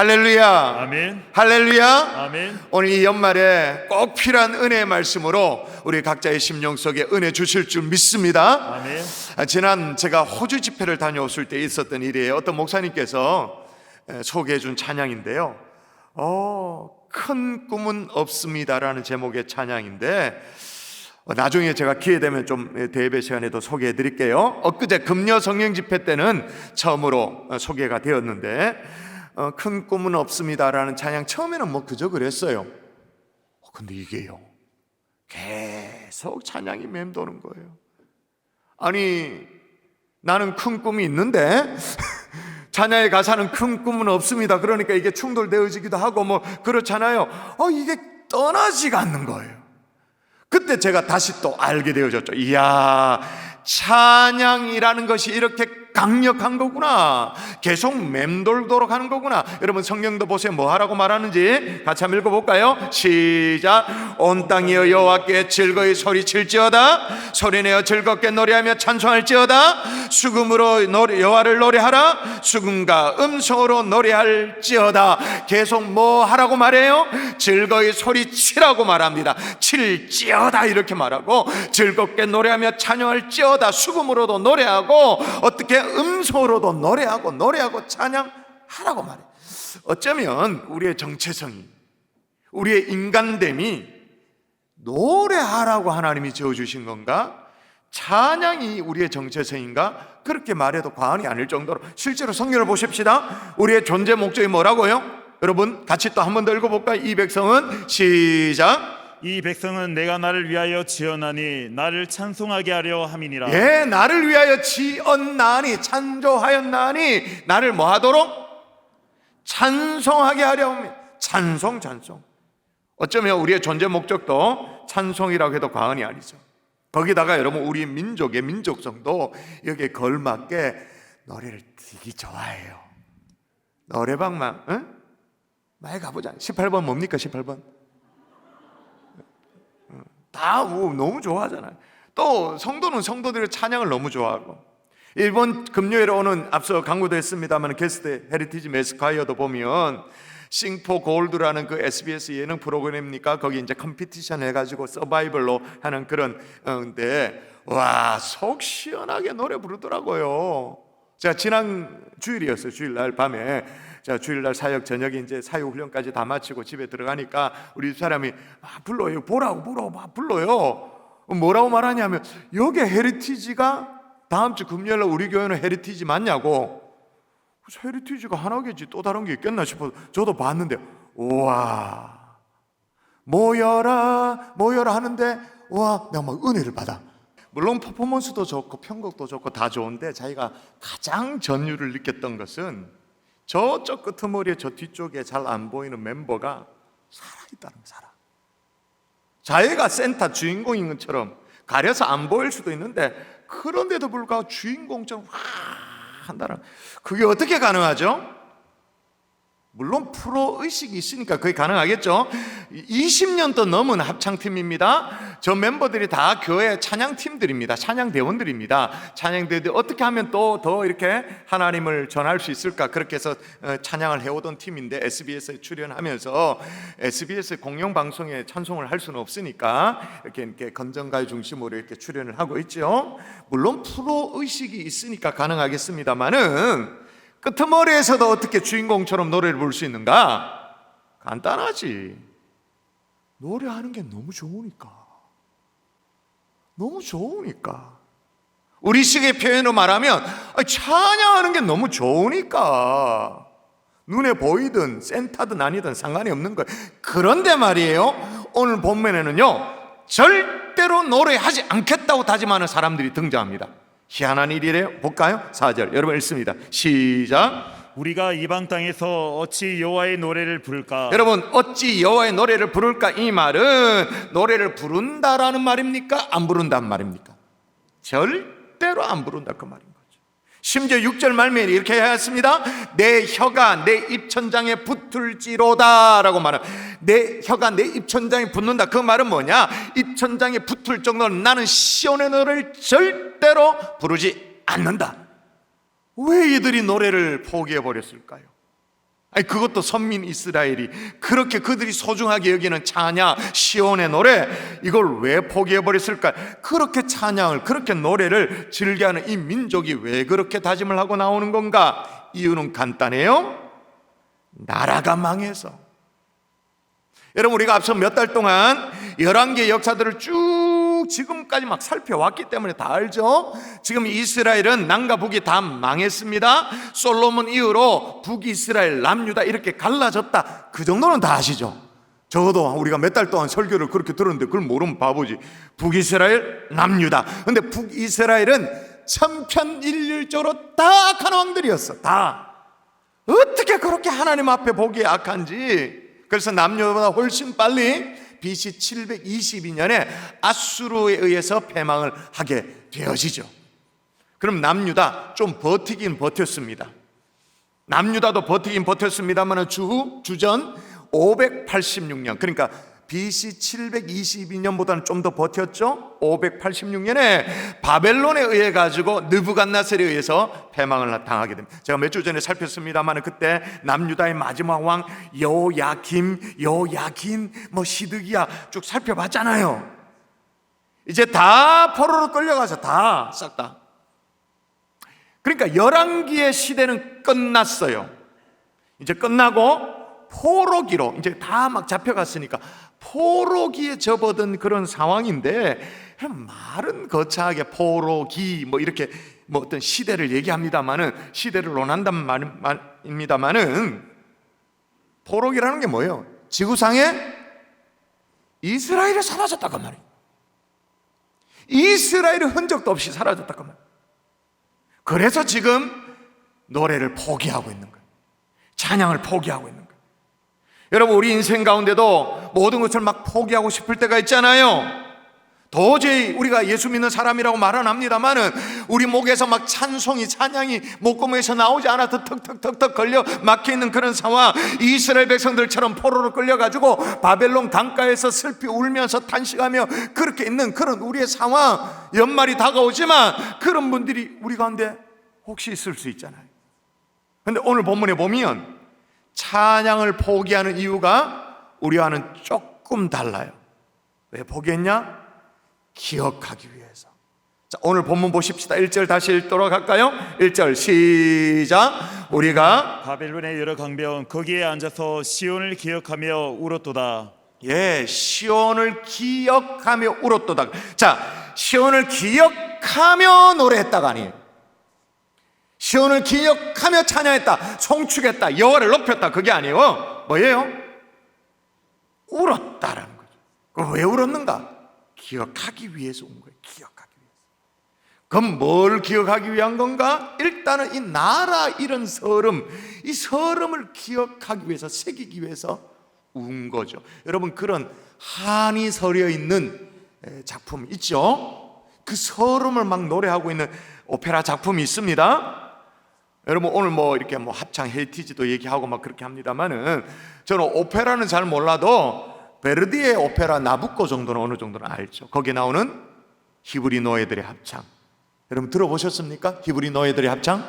할렐루야. 아멘. 할렐루야. 아멘. 오늘 이 연말에 꼭 필요한 은혜의 말씀으로 우리 각자의 심령 속에 은혜 주실 줄 믿습니다. 아멘. 지난 제가 호주 집회를 다녀왔을 때 있었던 일이에요. 어떤 목사님께서 소개해 준 찬양인데요. 큰 꿈은 없습니다라는 제목의 찬양인데, 나중에 제가 기회 되면 좀 대예배 시간에도 소개해 드릴게요. 엊그제 금요 성령 집회 때는 처음으로 소개가 되었는데, 큰 꿈은 없습니다라는 찬양, 처음에는 뭐 그저 그랬어요. 근데 이게요, 계속 찬양이 맴도는 거예요. 아니, 나는 큰 꿈이 있는데 찬양의 가사는 큰 꿈은 없습니다. 그러니까 이게 충돌되어지기도 하고 뭐 그렇잖아요. 이게 떠나지가 않는 거예요. 그때 제가 다시 또 알게 되어졌죠. 이야, 찬양이라는 것이 이렇게 강력한 거구나. 계속 맴돌도록 하는 거구나. 여러분 성경도 보세요. 뭐 하라고 말하는지 같이 한번 읽어볼까요? 시작. 온 땅이여 여호와께 즐거이 소리칠지어다. 소리내어 즐겁게 노래하며 찬송할지어다. 수금으로 여호와를 노래하라. 수금과 음성으로 노래할지어다. 계속 뭐 하라고 말해요? 즐거이 소리치라고 말합니다. 칠지어다 이렇게 말하고, 즐겁게 노래하며 찬양할지어다. 수금으로도 노래하고, 어떻게 음소로도 노래하고 찬양하라고 말해요. 어쩌면 우리의 정체성이, 우리의 인간됨이 노래하라고 하나님이 지어주신 건가? 찬양이 우리의 정체성인가? 그렇게 말해도 과언이 아닐 정도로 실제로 성경을 보십시다. 우리의 존재 목적이 뭐라고요? 여러분 같이 또 한 번 더 읽어볼까요? 이 백성은 시작. 이 백성은 내가 나를 위하여 지었나니 나를 찬송하게 하려 함이니라. 예, 나를 위하여 지었나니, 찬조하였나니, 나를 뭐 하도록? 찬송하게 하려 합니다. 찬송. 어쩌면 우리의 존재 목적도 찬송이라고 해도 과언이 아니죠. 거기다가 여러분 우리 민족의 민족성도 여기에 걸맞게 노래를 되게 좋아해요. 노래방만, 응? 많이 가보자. 18번 뭡니까? 18번 다 너무 좋아하잖아요. 또 성도는 성도들의 찬양을 너무 좋아하고, 이번 금요일에 오는, 앞서 강구도 했습니다만 게스트 헤리티지 메스콰이어도 보면 싱포 골드라는 그 SBS 예능 프로그램입니까? 거기 이제 컴피티션 해가지고 서바이벌로 하는 그런 데, 와, 속 시원하게 노래 부르더라고요. 제가 지난 주일이었어요. 주일날 밤에 자, 주일날 사역 저녁에 이제 사역 훈련까지 다 마치고 집에 들어가니까 우리 사람이 불러요. 보라고 막 불러요. 뭐라고 말하냐면, 여기 헤리티지가 다음 주 금요일날 우리 교회는 헤리티지 맞냐고. 헤리티지가 하나겠지, 또 다른 게 있겠나 싶어서 저도 봤는데, 우와, 모여라 하는데, 와, 내가 막 은혜를 받아. 물론 퍼포먼스도 좋고 편곡도 좋고 다 좋은데, 자기가 가장 전율을 느꼈던 것은 저쪽 끄트머리에 저 뒤쪽에 잘 안 보이는 멤버가 살아있다는 거. 자기가 센터 주인공인 것처럼 가려서 안 보일 수도 있는데, 그런데도 불구하고 주인공처럼 한다는, 그게 어떻게 가능하죠? 물론 프로의식이 있으니까 그게 가능하겠죠. 20년도 넘은 합창팀입니다. 저 멤버들이 다 교회 찬양팀들입니다. 찬양대원들입니다. 찬양대원들이 어떻게 하면 또 더 이렇게 하나님을 전할 수 있을까, 그렇게 해서 찬양을 해오던 팀인데, SBS에 출연하면서 SBS 공영방송에 찬송을 할 수는 없으니까 이렇게 건전가요 중심으로 이렇게 출연을 하고 있죠. 물론 프로의식이 있으니까 가능하겠습니다만은, 끄트머리에서도 어떻게 주인공처럼 노래를 부를 수 있는가? 간단하지. 노래하는 게 너무 좋으니까. 우리식의 표현으로 말하면 찬양하는 게 너무 좋으니까. 눈에 보이든 센터든 아니든 상관이 없는 거예요. 그런데 말이에요, 오늘 본문에는요, 절대로 노래하지 않겠다고 다짐하는 사람들이 등장합니다. 희한한 일이래요. 볼까요? 4절 여러분 읽습니다. 시작. 우리가 이방 땅에서 어찌 여호와의 노래를 부를까? 여러분, 어찌 여호와의 노래를 부를까? 이 말은 노래를 부른다라는 말입니까? 안 부른다는 말입니까? 절대로 안 부른다 그 말인 거죠. 심지어 6절 말미에 이렇게 하였습니다. 내 혀가 내 입천장에 붙을지로다 라고 말합니다. 내 혀가 내 입천장에 붙는다. 그 말은 뭐냐? 입천장에 붙을 정도로 나는 시온의 노래를 절대로 부르지 않는다. 왜 이들이 노래를 포기해 버렸을까요? 아니 그것도 선민 이스라엘이 그렇게 그들이 소중하게 여기는 찬양, 시온의 노래, 이걸 왜 포기해버렸을까? 그렇게 찬양을, 그렇게 노래를 즐겨하는 이 민족이 왜 그렇게 다짐을 하고 나오는 건가? 이유는 간단해요. 나라가 망해서. 여러분, 우리가 앞서 몇 달 동안 11개의 역사들을 쭉 지금까지 막 살펴왔기 때문에 다 알죠. 지금 이스라엘은 남과 북이 다 망했습니다. 솔로몬 이후로 북이스라엘, 남유다 이렇게 갈라졌다. 그 정도는 다 아시죠. 적어도 우리가 몇 달 동안 설교를 그렇게 들었는데 그걸 모르면 바보지. 북이스라엘, 남유다. 근데 북이스라엘은 천편일률적으로 다 악한 왕들이었어. 다. 어떻게 그렇게 하나님 앞에 보기에 악한지. 그래서 남유다보다 훨씬 빨리 BC 722년에 아수르에 의해서 패망을 하게 되어지죠. 그럼 남유다 좀 버티긴 버텼습니다. 남유다도 버티긴 버텼습니다만 주전 586년, 그러니까 BC 722년보다는 좀 더 버텼죠. 586년에 바벨론에 의해 가지고 느부갓네살에 의해서 패망을 당하게 됩니다. 제가 몇 주 전에 살폈습니다만 그때 남유다의 마지막 왕 요야김, 뭐 시드기야 쭉 살펴봤잖아요. 이제 다 포로로 끌려가서 다 싹 다. 그러니까 11기의 시대는 끝났어요. 이제 끝나고 포로기로 이제 다 막 잡혀갔으니까 포로기에 접어든 그런 상황인데, 말은 거창하게 포로기 뭐 이렇게 뭐 어떤 시대를 얘기합니다만은, 시대를 논한단 말입니다만은, 포로기라는 게 뭐예요? 지구상에 이스라엘이 사라졌다고 말이에요. 이스라엘의 흔적도 없이 사라졌다고 말이에요. 그래서 지금 노래를 포기하고 있는 거예요. 찬양을 포기하고 있는 거예요. 여러분, 우리 인생 가운데도 모든 것을 막 포기하고 싶을 때가 있잖아요. 도저히 우리가 예수 믿는 사람이라고 말은 합니다만은 우리 목에서 막 찬양이 목구멍에서 나오지 않아서 턱턱턱턱 걸려 막혀있는 그런 상황, 이스라엘 백성들처럼 포로로 끌려가지고 바벨론 강가에서 슬피 울면서 탄식하며 그렇게 있는 그런 우리의 상황, 연말이 다가오지만 그런 분들이 우리 가운데 혹시 있을 수 있잖아요. 그런데 오늘 본문에 보면 찬양을 포기하는 이유가 우리와는 조금 달라요. 왜 포기했냐? 기억하기 위해서. 자, 오늘 본문 보십시다. 1절 다시 읽도록 할까요? 1절 시작. 우리가 바벨론의 여러 강변 거기에 앉아서 시온을 기억하며 울었도다. 예, 시온을 기억하며 울었도다. 자, 시온을 기억하며 노래했다가 아니에요. 시온을 기억하며 찬양했다, 송축했다, 여호와를 높였다, 그게 아니에요. 뭐예요? 울었다라는 거죠. 그럼 왜 울었는가? 기억하기 위해서 온 거예요. 기억하기 위해서. 그럼 뭘 기억하기 위한 건가? 일단은 이 나라 이런 서름, 이 서름을 기억하기 위해서, 새기기 위해서 운 거죠. 여러분, 그런 한이 서려 있는 작품 있죠? 그 서름을 막 노래하고 있는 오페라 작품이 있습니다. 여러분, 오늘 뭐 이렇게 뭐 합창 헤리티지도 얘기하고 막 그렇게 합니다만은, 저는 오페라는 잘 몰라도 베르디의 오페라 나부코 정도는 어느 정도는 알죠. 거기에 나오는 히브리 노예들의 합창, 여러분 들어보셨습니까? 히브리 노예들의 합창?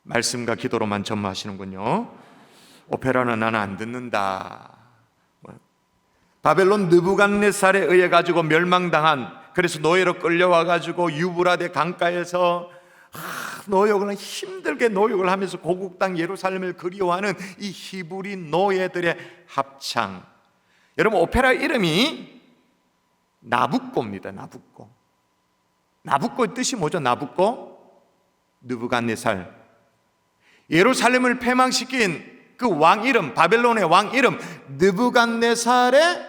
말씀과 기도로만 전무하시는군요. 오페라는 나는 안 듣는다. 바벨론 느부갓네살에 의해 가지고 멸망당한, 그래서 노예로 끌려와 가지고 유브라데 강가에서 노역을 힘들게 노역을 하면서 고국 땅 예루살렘을 그리워하는 이 히브리 노예들의 합창. 여러분, 오페라 이름이 나부코입니다. 나부코의 뜻이 뭐죠? 나부코? 느부갓네살. 예루살렘을 패망시킨 그 왕 이름, 바벨론의 왕 이름 느부갓네살의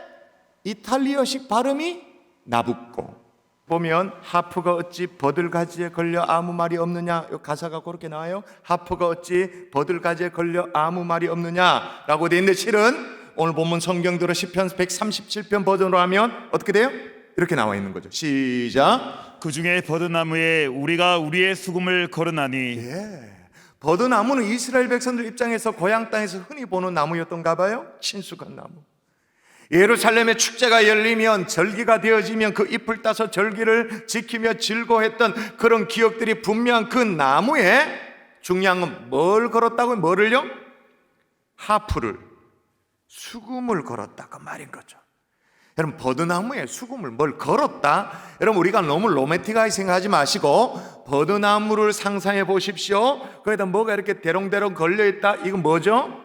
이탈리아식 발음이 나부코. 보면 하프가 어찌 버들가지에 걸려 아무 말이 없느냐, 이 가사가 그렇게 나와요. 하프가 어찌 버들가지에 걸려 아무 말이 없느냐라고 되어 있는데, 실은 오늘 본문 성경대로 시편 137편 버전으로 하면 어떻게 돼요? 이렇게 나와 있는 거죠. 시작. 그 중에 버드나무에 우리가 우리의 수금을 걸어나니. 예, 버드나무는 이스라엘 백성들 입장에서 고향 땅에서 흔히 보는 나무였던가 봐요. 친숙한 나무. 예루살렘의 축제가 열리면, 절기가 되어지면 그 잎을 따서 절기를 지키며 즐거워했던 그런 기억들이 분명한 그 나무에 중요한 건 뭘 걸었다고요? 뭐를요? 하프를, 수금을 걸었다 그 말인 거죠. 여러분, 버드나무에 수금을 뭘 걸었다? 여러분, 우리가 너무 로맨틱하게 생각하지 마시고 버드나무를 상상해 보십시오. 거기다 뭐가 이렇게 대롱대롱 걸려있다. 이건 뭐죠?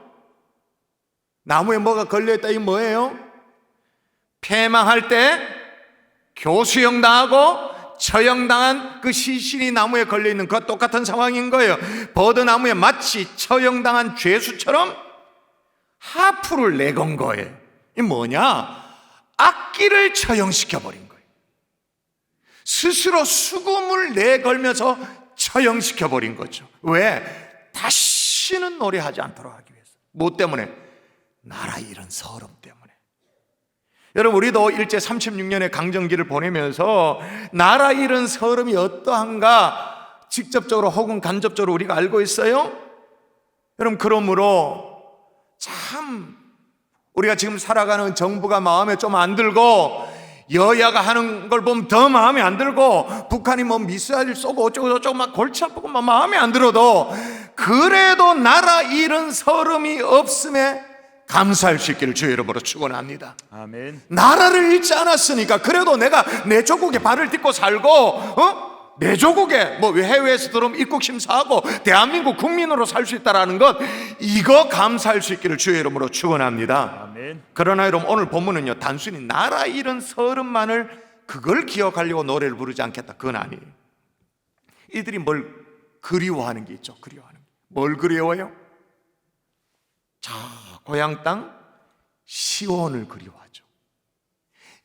나무에 뭐가 걸려있다. 이건 뭐예요? 폐망할 때 교수형 당하고 처형당한 그 시신이 나무에 걸려있는 그 똑같은 상황인 거예요. 버드나무에 마치 처형당한 죄수처럼 하프를 내건 거예요. 이 뭐냐? 악기를 처형시켜버린 거예요. 스스로 수금을 내걸면서 처형시켜버린 거죠. 왜? 다시는 노래하지 않도록 하기 위해서. 뭐 때문에? 나라 잃은 서름 때문에. 여러분, 우리도 일제 36년의 강점기를 보내면서 나라 잃은 서름이 어떠한가 직접적으로 혹은 간접적으로 우리가 알고 있어요. 여러분, 그러므로 참 우리가 지금 살아가는 정부가 마음에 좀 안 들고, 여야가 하는 걸 보면 더 마음에 안 들고, 북한이 뭐 미사일 쏘고 어쩌고 저쩌고 막 골치 아프고 막 마음에 안 들어도, 그래도 나라 잃은 서름이 없음에 감사할 수 있기를 주의 이름으로 축원합니다. 아멘. 나라를 잃지 않았으니까 그래도 내가 내 조국에 발을 딛고 살고, 내 조국에 뭐 해외에서 들어오면 입국 심사하고 대한민국 국민으로 살 수 있다라는 것, 이거 감사할 수 있기를 주의 이름으로 축원합니다. 아멘. 그러나 여러분, 오늘 본문은요, 단순히 나라 잃은 서름만을 그걸 기억하려고 노래를 부르지 않겠다, 그건 아니에요. 이들이 뭘 그리워하는 게 있죠. 그리워하는 게. 뭘 그리워해요? 자, 고향 땅 시온을 그리워하죠.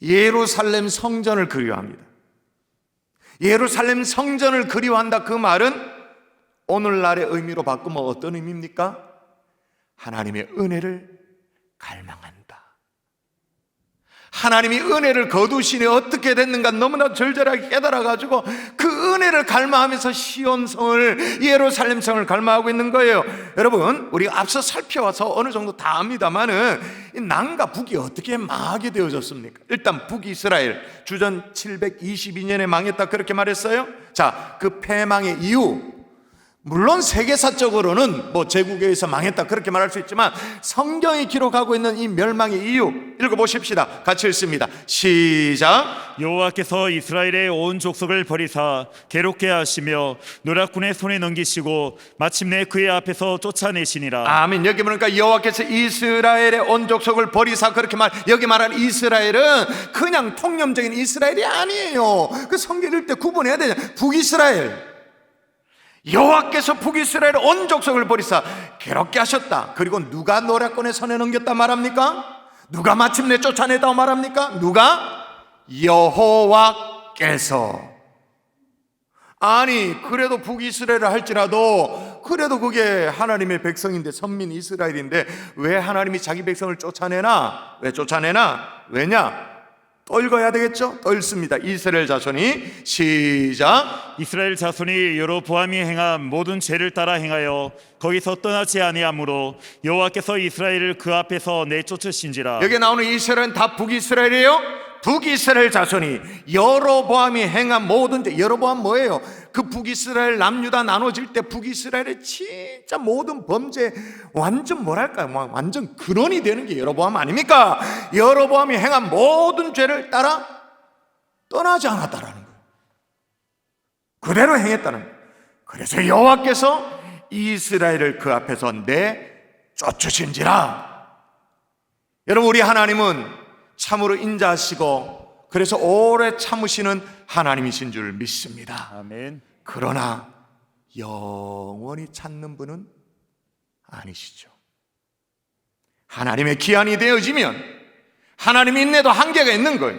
예루살렘 성전을 그리워합니다. 예루살렘 성전을 그리워한다, 그 말은 오늘날의 의미로 바꾸면 어떤 의미입니까? 하나님의 은혜를 갈망한다. 하나님이 은혜를 거두시니 어떻게 됐는가 너무나 절절하게 깨달아가지고 그 은혜를 갈망하면서 시온성을, 예루살렘성을 갈망하고 있는 거예요. 여러분, 우리가 앞서 살펴와서 어느 정도 다 압니다만은 이 남과 북이 어떻게 망하게 되어졌습니까? 일단 북이스라엘 주전 722년에 망했다, 그렇게 말했어요. 자, 그 패망의 이유, 물론 세계사적으로는 뭐 제국에 의해서 망했다 그렇게 말할 수 있지만 성경이 기록하고 있는 이 멸망의 이유 읽어보십시다. 같이 읽습니다. 시작. 여호와께서 이스라엘의 온 족속을 버리사 괴롭게 하시며 노략군의 손에 넘기시고 마침내 그의 앞에서 쫓아내시니라. 아멘. 여기 보니까 여호와께서 이스라엘의 온 족속을 버리사, 그렇게 여기 말하는 이스라엘은 그냥 통념적인 이스라엘이 아니에요. 그 성경 읽을 때 구분해야 되냐. 북이스라엘, 여호와께서 북이스라엘 온 족속을 버리사 괴롭게 하셨다. 그리고 누가 노략군의 손에 넘겼다 말합니까? 누가 마침내 쫓아내다 말합니까? 누가? 여호와께서. 아니, 그래도 북이스라엘을 할지라도 그래도 그게 하나님의 백성인데, 선민 이스라엘인데 왜 하나님이 자기 백성을 쫓아내나? 왜 쫓아내나? 왜냐? 또 읽어야 되겠죠? 또 읽습니다. 이스라엘 자손이, 시작. 이스라엘 자손이 여로보암이 행한 모든 죄를 따라 행하여 거기서 떠나지 아니하므로 여호와께서 이스라엘을 그 앞에서 내쫓으신지라. 여기 나오는 이스라엘은 다 북이스라엘이에요. 북이스라엘 자손이 여로보암이 행한 모든 죄. 여로보암 뭐예요? 그 북이스라엘 남유다 나눠질 때 북이스라엘의 진짜 모든 범죄, 완전 뭐랄까요, 완전 근원이 되는 게 여로보암 아닙니까? 여로보암이 행한 모든 죄를 따라 떠나지 않았다라는 거예요. 그대로 행했다는 거예요. 그래서 여호와께서 이스라엘을 그 앞에서 내쫓으신지라. 여러분, 우리 하나님은 참으로 인자하시고 그래서 오래 참으시는 하나님이신 줄 믿습니다. 아멘. 그러나 영원히 찾는 분은 아니시죠. 하나님의 기한이 되어지면 하나님의 인내도 한계가 있는 거예요.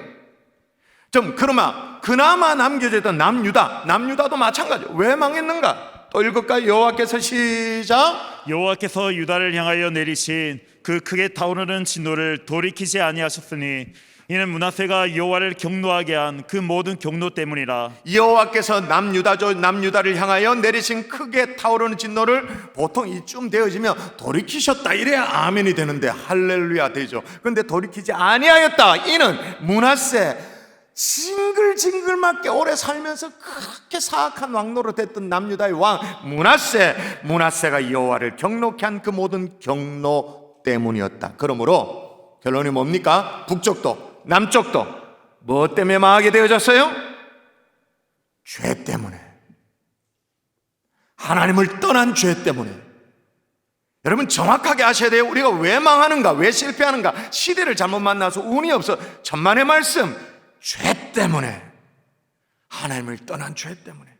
좀 그나마 남겨졌던 남유다도 마찬가지예요. 왜 망했는가? 또 읽을까요? 여호와께서, 시작. 여호와께서 유다를 향하여 내리신 그 크게 타오르는 진노를 돌이키지 아니하셨으니 이는 므낫세가 여호와를 경노하게 한 그 모든 경노 때문이라. 여호와께서 남유다를 향하여 내리신 크게 타오르는 진노를 보통 이쯤 되어지면 돌이키셨다 이래야 아멘이 되는데 할렐루야 되죠. 그런데 돌이키지 아니하였다. 이는 므낫세 징글징글맞게 오래 살면서 그렇게 사악한 왕노로 됐던 남유다의 왕 므낫세가 여호와를 경노케 한 그 모든 경노 때문이었다. 그러므로 결론이 뭡니까? 북쪽도 남쪽도 뭐 때문에 망하게 되어졌어요? 죄 때문에, 하나님을 떠난 죄 때문에. 여러분 정확하게 아셔야 돼요. 우리가 왜 망하는가, 왜 실패하는가? 시대를 잘못 만나서 운이 없어. 천만의 말씀, 죄 때문에, 하나님을 떠난 죄 때문에.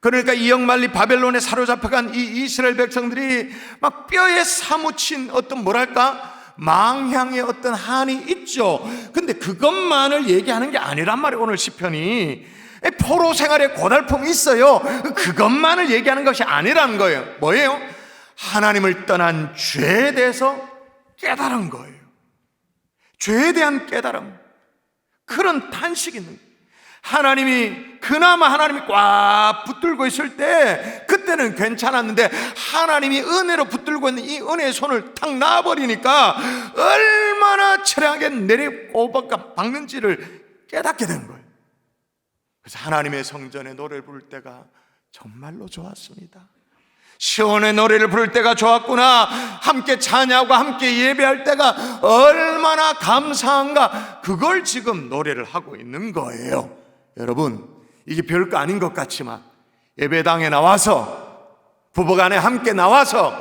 그러니까 이역만리 바벨론에 사로잡혀간 이 이스라엘 백성들이 막 뼈에 사무친 어떤 뭐랄까 망향의 어떤 한이 있죠. 근데 그것만을 얘기하는 게 아니란 말이에요. 오늘 시편이 포로 생활에 고달픔이 있어요. 그것만을 얘기하는 것이 아니라는 거예요. 뭐예요? 하나님을 떠난 죄에 대해서 깨달은 거예요. 죄에 대한 깨달음, 그런 탄식이 있는 거예요. 그나마 하나님이 꽉 붙들고 있을 때 그때는 괜찮았는데, 하나님이 은혜로 붙들고 있는 이 은혜의 손을 탁 놔버리니까 얼마나 처량하게 내리꼬박가 박는지를 깨닫게 된 거예요. 그래서 하나님의 성전에 노래를 부를 때가 정말로 좋았습니다. 시온의 노래를 부를 때가 좋았구나, 함께 찬양하고 함께 예배할 때가 얼마나 감사한가, 그걸 지금 노래를 하고 있는 거예요. 여러분, 이게 별거 아닌 것 같지만 예배당에 나와서 부부간에 함께 나와서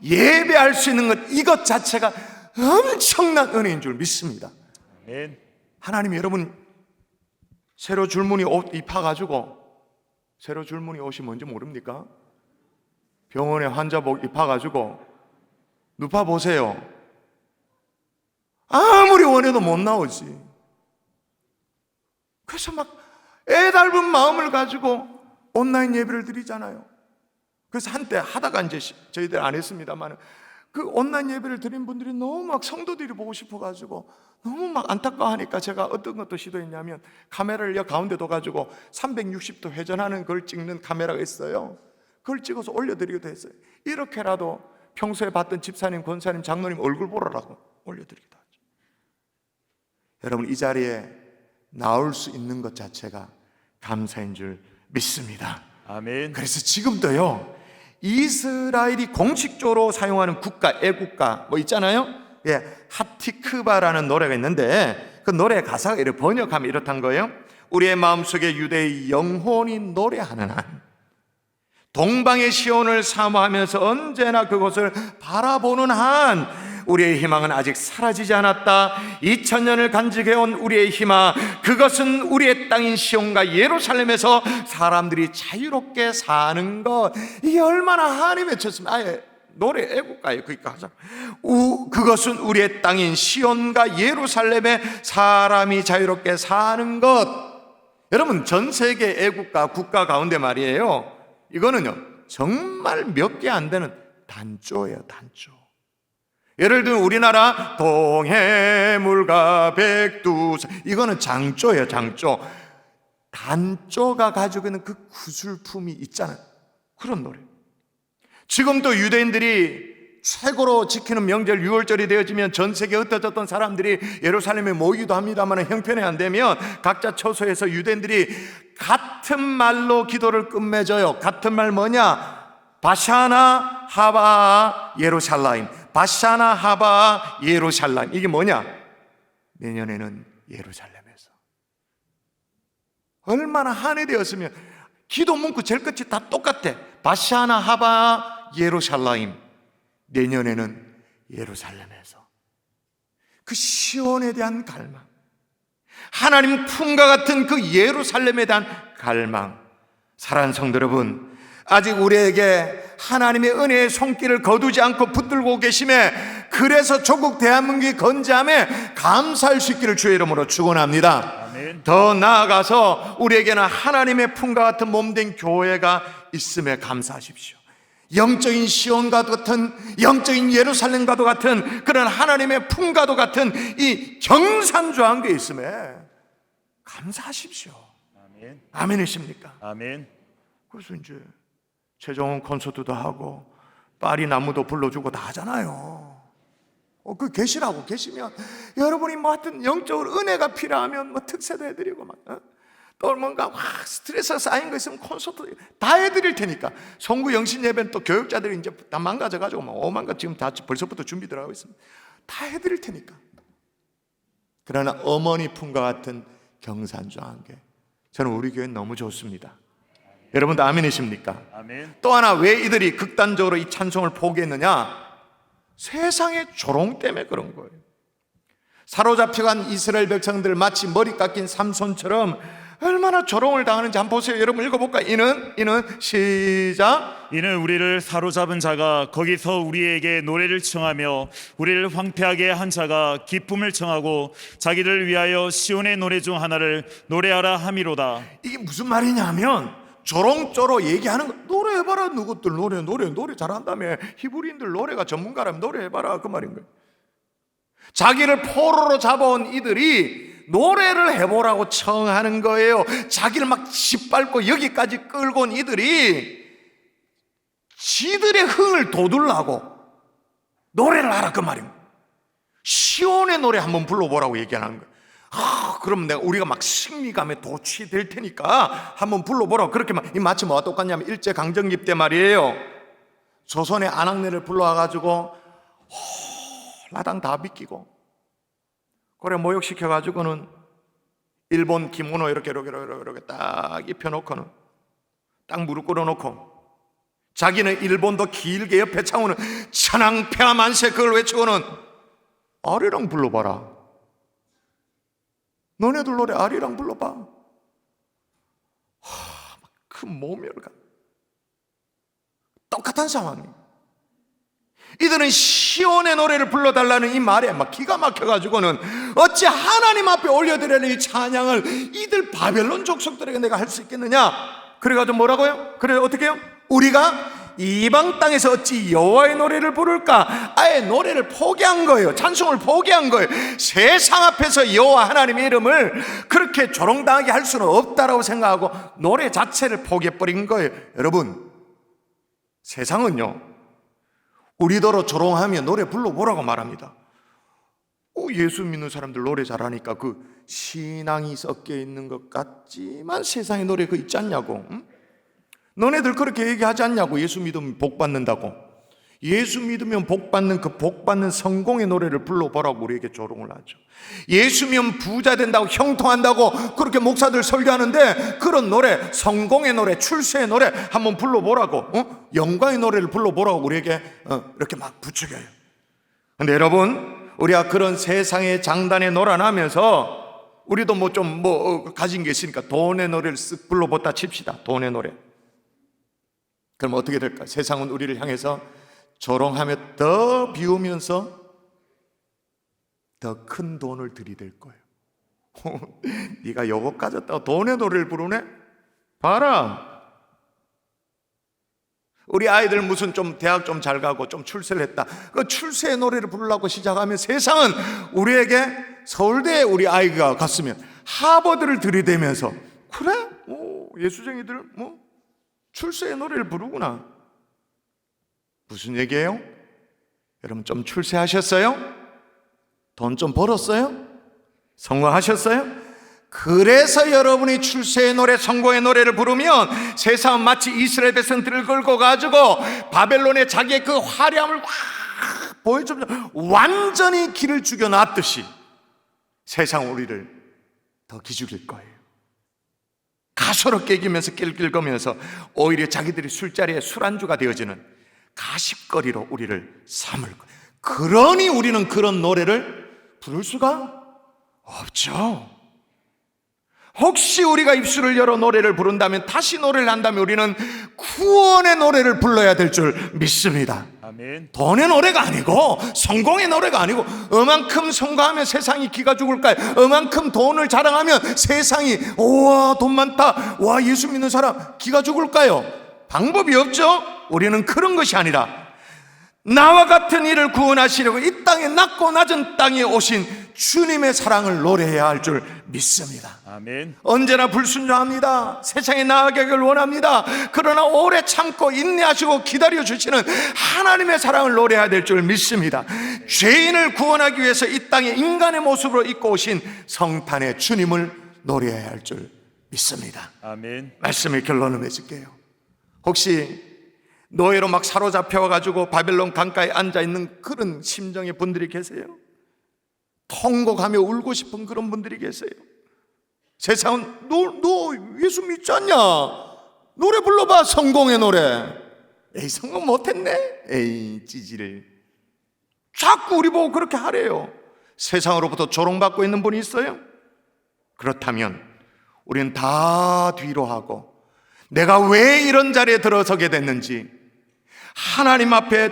예배할 수 있는 것, 이것 자체가 엄청난 은혜인 줄 믿습니다. 아멘. 하나님이 여러분 새로 줄무늬 옷 입혀가지고, 새로 줄무늬 옷이 뭔지 모릅니까? 병원에 환자복 입혀가지고 눕혀보세요. 아무리 원해도 못 나오지. 그래서 막 애달픈 마음을 가지고 온라인 예배를 드리잖아요. 그래서 한때 하다가 이제 저희들 안 했습니다만, 그 온라인 예배를 드린 분들이 너무 막 성도들이 보고 싶어가지고 너무 막 안타까워하니까 제가 어떤 것도 시도했냐면, 카메라를 여 가운데 둬가지고 360도 회전하는 걸 찍는 카메라가 있어요. 그걸 찍어서 올려드리기도 했어요. 이렇게라도 평소에 봤던 집사님, 권사님, 장로님 얼굴 보러라고 올려드리기도 하죠. 여러분, 이 자리에 나올 수 있는 것 자체가 감사인 줄 믿습니다. 아멘. 그래서 지금도요, 이스라엘이 공식적으로 사용하는 국가, 애국가 뭐 있잖아요. 예, 하티크바라는 노래가 있는데, 그 노래 가사가 이렇게 번역하면 이렇단 거예요. 우리의 마음속에 유대의 영혼이 노래하는 한, 동방의 시온을 사모하면서 언제나 그곳을 바라보는 한, 우리의 희망은 아직 사라지지 않았다. 2000년을 간직해온 우리의 희망, 그것은 우리의 땅인 시온과 예루살렘에서 사람들이 자유롭게 사는 것. 이게 얼마나 한이 맺혔으면, 아예 노래 애국가예요. 그러니까 하자. 그것은 우리의 땅인 시온과 예루살렘에 사람이 자유롭게 사는 것. 여러분, 전 세계 애국가 국가 가운데 말이에요, 이거는요 정말 몇 개 안 되는 단조예요. 단조. 예를 들면 우리나라 동해물과 백두산, 이거는 장조예요. 장조. 단조가 가지고 있는 그 구슬품이 있잖아요. 그런 노래. 지금도 유대인들이 최고로 지키는 명절 6월절이 되어지면 전 세계에 흩어졌던 사람들이 예루살렘에 모이기도 합니다만, 형편이 안 되면 각자 처소에서 유대인들이 같은 말로 기도를 끝맺어요. 같은 말 뭐냐? 바샤나 하바 예루살렘. 바샤나 하바 예루살렘. 이게 뭐냐? 내년에는 예루살렘에서. 얼마나 한해 되었으면 기도 문구 제일 끝이 다 똑같아. 바샤나 하바 예루살렘. 내년에는 예루살렘에서. 그 시온에 대한 갈망, 하나님 품과 같은 그 예루살렘에 대한 갈망. 사랑하는 성도 여러분, 아직 우리에게 하나님의 은혜의 손길을 거두지 않고 붙들고 계심에, 그래서 조국 대한민국이 건재함에 감사할 수 있기를 주의 이름으로 축원합니다. 아멘. 더 나아가서 우리에게는 하나님의 품과 같은 몸된 교회가 있음에 감사하십시오. 영적인 시온과도 같은, 영적인 예루살렘과도 같은 그런 하나님의 품과도 같은 이 경산조한 게 있음에 감사하십시오. 아멘. 아멘이십니까? 아멘. 그래서 이제 최종원 콘서트도 하고 파리 나무도 불러주고 다 하잖아요. 그 계시라고 계시면 여러분이 뭐 하여튼 영적으로 은혜가 필요하면 뭐 특세도 해드리고 막 또 뭔가 스트레스 쌓인 거 있으면 콘서트 다 해드릴 테니까. 송구 영신 예배는 또 교육자들이 이제 다 망가져가지고 막 오만 것 지금 다 벌써부터 준비들 하고 있습니다. 다 해드릴 테니까. 그러나 어머니 품과 같은 경산조항교, 저는 우리 교회 너무 좋습니다. 여러분도 아멘이십니까? 아멘. 또 하나 왜 이들이 극단적으로 이 찬송을 포기했느냐? 세상의 조롱 때문에 그런 거예요. 사로잡혀간 이스라엘 백성들 마치 머리 깎인 삼손처럼 얼마나 조롱을 당하는지 한번 보세요. 여러분 읽어볼까? 이는 시작. 이는 우리를 사로잡은 자가 거기서 우리에게 노래를 청하며 우리를 황폐하게 한 자가 기쁨을 청하고 자기를 위하여 시온의 노래 중 하나를 노래하라 함이로다. 이게 무슨 말이냐면 조롱조로 얘기하는 거. 노래해봐라. 누구들 노래 잘한다며. 히브리인들 노래가 전문가라면 노래해봐라, 그 말인 거예요. 자기를 포로로 잡아온 이들이 노래를 해보라고 청하는 거예요. 자기를 막 짓밟고 여기까지 끌고 온 이들이 지들의 흥을 돋우려고 노래를 하라, 그 말입니다. 시온의 노래 한번 불러보라고 얘기하는 거예요. 그럼 우리가 막 승리감에 도취될 테니까 한번 불러보라고. 그렇게 마치 뭐가 똑같냐면 일제강점기 때 말이에요. 조선의 안악내를 불러와가지고 라당 다 비끼고 그래 모욕시켜가지고는 일본 기모노 이렇게 딱 입혀놓고는 딱 무릎 꿇어놓고 자기는 일본도 길게 옆에 차고는 천황폐하 만세 그걸 외치고는 아리랑 불러봐라. 너네들 노래 아리랑 불러봐. 그 모멸감. 똑같은 상황이에요. 이들은 시온의 노래를 불러달라는 이 말에 막 기가 막혀가지고는 어찌 하나님 앞에 올려드리는 이 찬양을 이들 바벨론 족속들에게 내가 할 수 있겠느냐. 그래가지고 뭐라고요? 그래 어떻게 해요? 우리가 이방 땅에서 어찌 여호와의 노래를 부를까? 아예 노래를 포기한 거예요. 찬송을 포기한 거예요. 세상 앞에서 여호와 하나님의 이름을 그렇게 조롱당하게 할 수는 없다라고 생각하고 노래 자체를 포기해버린 거예요. 여러분, 세상은요 우리더러 조롱하며 노래 불러보라고 말합니다. 예수 믿는 사람들 노래 잘하니까 그 신앙이 섞여 있는 것 같지만 세상에 노래 그 있지 않냐고. 응? 너네들 그렇게 얘기하지 않냐고. 예수 믿으면 복 받는다고. 예수 믿으면 복 받는 그 복 받는 성공의 노래를 불러보라고 우리에게 조롱을 하죠. 예수 믿으면 부자 된다고 형통한다고 그렇게 목사들 설교하는데 그런 노래, 성공의 노래, 출세의 노래 한번 불러보라고, 영광의 노래를 불러보라고 우리에게 이렇게 막 부추겨요. 근데 여러분, 우리가 그런 세상의 장단에 놀아나면서 우리도 뭐 좀 가진 게 있으니까 돈의 노래를 쓱 불러보다 칩시다. 돈의 노래. 그럼 어떻게 될까? 세상은 우리를 향해서 조롱하며 더 비우면서 더 큰 돈을 들이댈 거예요. 네가 요거 가졌다고 돈의 노래를 부르네? 봐라. 우리 아이들 무슨 좀 대학 좀 잘 가고 좀 출세를 했다. 그 출세의 노래를 부르려고 시작하면 세상은 우리에게 서울대에 우리 아이가 갔으면 하버드를 들이대면서 그래? 예수쟁이들 출세의 노래를 부르구나. 무슨 얘기예요? 여러분 좀 출세하셨어요? 돈 좀 벌었어요? 성공하셨어요? 그래서 여러분이 출세의 노래, 성공의 노래를 부르면 세상은 마치 이스라엘 백성들을 끌고 가지고 바벨론의 자기의 그 화려함을 확 보여주면 완전히 길을 죽여놨듯이 세상 우리를 더 기죽일 거예요. 가소롭게 이기면서 낄낄거면서 오히려 자기들이 술자리에 술안주가 되어지는 가십거리로 우리를 삼을 거예요. 그러니 우리는 그런 노래를 부를 수가 없죠. 혹시 우리가 입술을 열어 노래를 부른다면, 다시 노래를 한다면 우리는 구원의 노래를 불러야 될 줄 믿습니다. 아멘. 돈의 노래가 아니고 성공의 노래가 아니고, 어만큼 성공하면 세상이 기가 죽을까요? 어만큼 돈을 자랑하면 세상이 우와 돈 많다, 와 예수 믿는 사람 기가 죽을까요? 방법이 없죠. 우리는 그런 것이 아니라 나와 같은 이를 구원하시려고 이 땅에 낮고 낮은 땅에 오신 주님의 사랑을 노래해야 할 줄 믿습니다. 아멘. 언제나 불순종합니다. 세상에 나아가기를 원합니다. 그러나 오래 참고 인내하시고 기다려 주시는 하나님의 사랑을 노래해야 될 줄 믿습니다. 죄인을 구원하기 위해서 이 땅에 인간의 모습으로 입고 오신 성탄의 주님을 노래해야 할 줄 믿습니다. 아멘. 말씀의 결론을 맺을게요. 혹시 노예로 막 사로잡혀가지고 바벨론 강가에 앉아있는 그런 심정의 분들이 계세요? 통곡하며 울고 싶은 그런 분들이 계세요? 세상은 너 예수 믿지 않냐? 노래 불러봐, 성공의 노래. 에이, 성공 못했네. 에이, 찌질을. 자꾸 우리 보고 그렇게 하래요. 세상으로부터 조롱받고 있는 분이 있어요? 그렇다면 우리는 다 뒤로 하고 내가 왜 이런 자리에 들어서게 됐는지, 하나님 앞에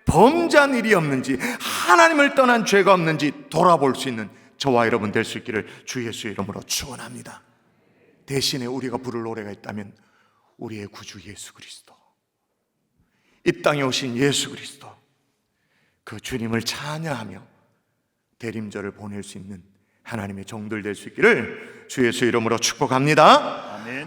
범죄한 일이 없는지, 하나님을 떠난 죄가 없는지 돌아볼 수 있는 저와 여러분 될 수 있기를 주 예수의 이름으로 축원합니다. 대신에 우리가 부를 노래가 있다면 우리의 구주 예수 그리스도, 이 땅에 오신 예수 그리스도, 그 주님을 찬양하며 대림절을 보낼 수 있는 하나님의 종들 될 수 있기를 주 예수 이름으로 축복합니다. 아멘.